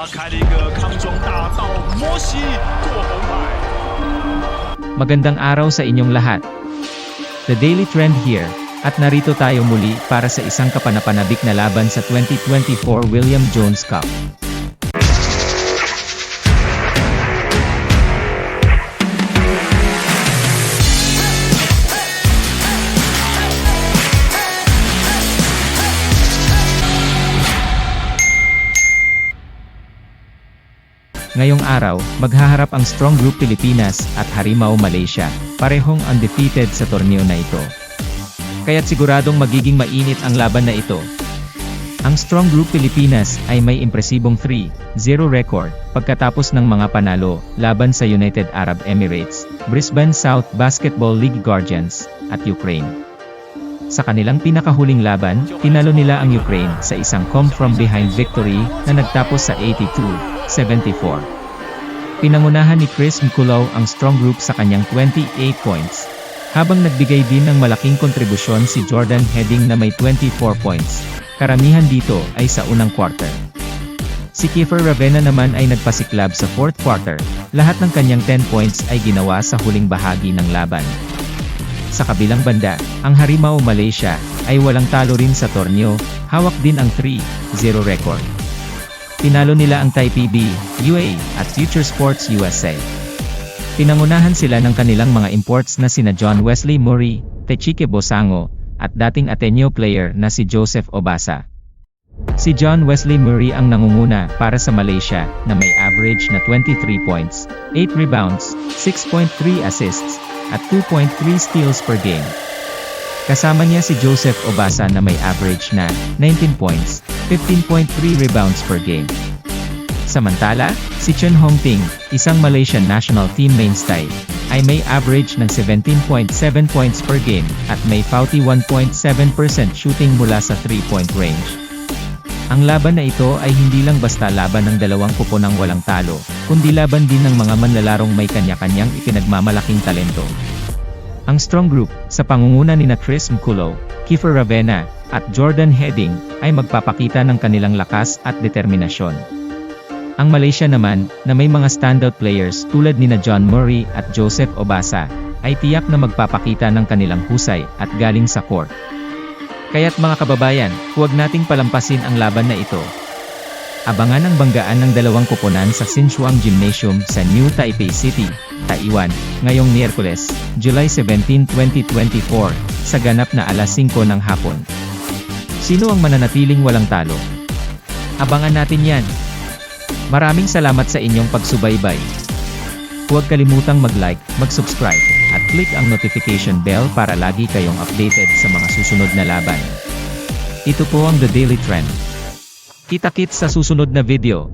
开了一个康庄大道，摩西过红海。 Magandang araw sa inyong lahat. The Daily Trend here, at narito tayo muli para sa isang kapanapanabik na laban sa 2024 William Jones Cup. Ngayong araw, maghaharap ang Strong Group Pilipinas at Harimao Malaysia, parehong undefeated sa torneo na ito. Kaya't siguradong magiging mainit ang laban na ito. Ang Strong Group Pilipinas ay may impresibong 3-0 record pagkatapos ng mga panalo laban sa United Arab Emirates, Brisbane South Basketball League Guardians, at Ukraine. Sa kanilang pinakahuling laban, tinalo nila ang Ukraine sa isang come-from-behind victory na nagtapos sa 82-74. Pinangunahan ni Chris Mkulov ang Strong Group sa kanyang 28 points, habang nagbigay din ng malaking kontribusyon si Jordan Heading na may 24 points. Karamihan dito ay sa unang quarter. Si Kiefer Ravena naman ay nagpasiklab sa fourth quarter, lahat ng kanyang 10 points ay ginawa sa huling bahagi ng laban. Sa kabilang banda, ang Harimao Malaysia ay walang talo rin sa torneo, hawak din ang 3-0 record. Tinalo nila ang Taipei B, UAE, at Future Sports USA. Pinangunahan sila ng kanilang mga imports na sina John Wesley Murray, Techike Bosango, at dating Ateneo player na si Joseph Obasa. Si John Wesley Murray ang nangunguna para sa Malaysia na may average na 23 points, 8 rebounds, 6.3 assists, at 2.3 steals per game. Kasama niya si Joseph Obasa na may average na 19 points, 15.3 rebounds per game. Samantala, si Chen Hongping, isang Malaysian national team mainstay, ay may average ng 17.7 points per game at may 41.7% shooting mula sa 3-point range. Ang laban na ito ay hindi lang basta laban ng dalawang kuponang walang talo, kundi laban din ng mga manlalarong may kanya-kanyang ipinagmamalaking talento. Ang Strong Group, sa pangunguna ni Chris Mkulov, Kiefer Ravena, at Jordan Heading, ay magpapakita ng kanilang lakas at determinasyon. Ang Malaysia naman, na may mga standout players tulad ni John Murray at Joseph Obasa, ay tiyak na magpapakita ng kanilang husay at galing sa court. Kaya't mga kababayan, huwag nating palampasin ang laban na ito. Abangan ang banggaan ng dalawang koponan sa Sinshuang Gymnasium sa New Taipei City, Taiwan, ngayong Miyerkules, July 17, 2024, sa ganap na alas 5 ng hapon. Sino ang mananatiling walang talo? Abangan natin yan. Maraming salamat sa inyong pagsubaybay. Huwag kalimutang mag-like, mag-subscribe, at click ang notification bell para lagi kayong updated sa mga susunod na laban. Ito po ang The Daily Trend. Kita-kits sa susunod na video.